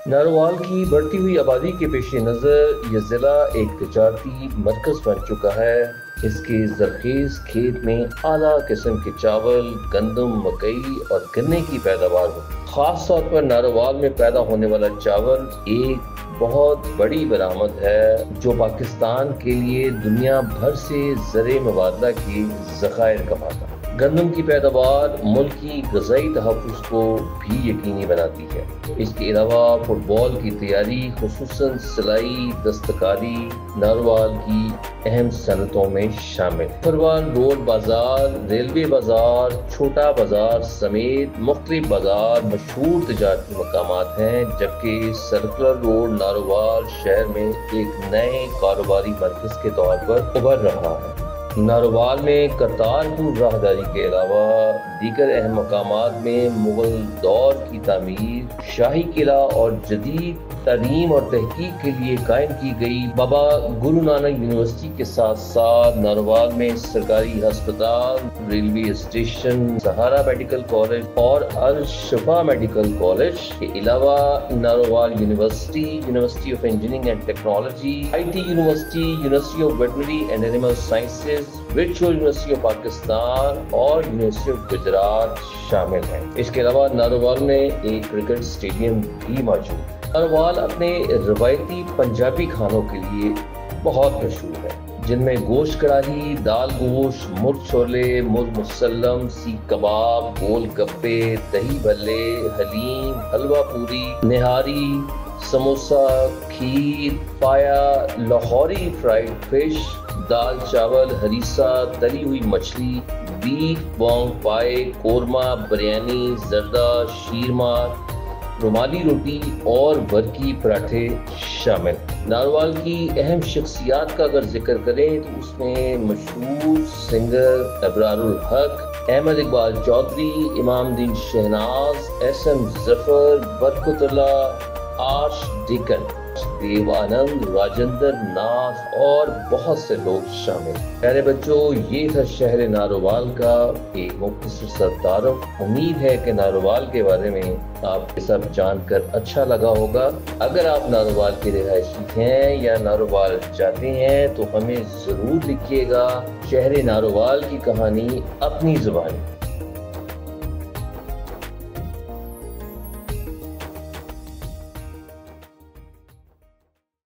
नारोवाल की बढ़ती हुई आबादी के पेश नज़र ये ज़िला एक तिजारती मरकज़ बन चुका है। इसके ज़रख़ीज़ खेत में आला किस्म के चावल, गंदम, मकई और गन्ने की पैदावार होती है। ख़ास तौर पर नारोवाल में पैदा होने वाला चावल एक बहुत बड़ी बरामद है जो पाकिस्तान के लिए दुनिया भर से ज़र मुबादला के ज़खायर कमाता है। गंदम की पैदावार मुल्क की ग़ज़ाई तहफ़्फ़ुज़ को भी यकीनी बनाती है। इसके अलावा फुटबॉल की तैयारी, खुसूसन सिलाई, दस्तकारी नारोवाल की अहम सनतों में शामिल है। फरवाल रोड बाजार, रेलवे बाजार, छोटा बाजार समेत मुख्तलिफ बाजार मशहूर तिजारती मकामात हैं, जबकि सर्कुलर रोड नारोवाल शहर में एक नए कारोबारी मरकज़ के तौर पर उभर रहा है। नारोवाल में करतारपुर राहदारी के अलावा दीगर अहम मकामात में मुगल दौर की तामीर, शाही किला और जदीद तालीम और तहकीक के लिए कायम की गई बाबा गुरु नानक यूनिवर्सिटी के साथ साथ नारोवाल में सरकारी अस्पताल, रेलवे स्टेशन, सहारा मेडिकल कॉलेज और अल शफा मेडिकल कॉलेज के अलावा Narowal university, university of engineering and technology, IT university, university of veterinary and animal sciences, virtual university of Pakistan और यूनिवर्सिटी ऑफ गुजरात शामिल हैं। इसके अलावा नारोवाल में एक क्रिकेट स्टेडियम भी मौजूद है। नारोवाल अपने रवायती पंजाबी खानों के लिए बहुत मशहूर है, जिनमें गोश्त कढ़ाई, दाल गोश्त, मुर्ग छोले, मुर्ग मुसल्लम, सीख कबाब, गोल गप्पे, दही भल्ले, हलीम, हलवा पूरी, निहारी, समोसा, खीर, पाया, लाहौरी फ्राइड फिश, दाल चावल, हरीसा, तली हुई मछली, बीफ बोंग पाए, कोरमा, बिरयानी, जर्दा, शीरमार, रुमाली रोटी और बरकी पराठे शामिल। नारोवाल की अहम शख्सियात का अगर जिक्र करें तो उसमें मशहूर सिंगर अबरारुल हक, अहमद इकबाल चौधरी, इमामुद्दीन शहनाज, SM जफर, बरकतुल्लाह, आश डिकन, देवानंद, राजेंद्र नाथ और बहुत से लोग शामिल। प्यारे बच्चों, ये था शहर नारोवाल का एक मुख्तसर सा तारुफ। उम्मीद है कि नारोवाल के बारे में आपको सब जानकर अच्छा लगा होगा। अगर आप नारोवाल के रिहायशी हैं या नारोवाल जाते हैं तो हमें ज़रूर लिखिएगा शहर नारोवाल की कहानी अपनी ज़ुबानी।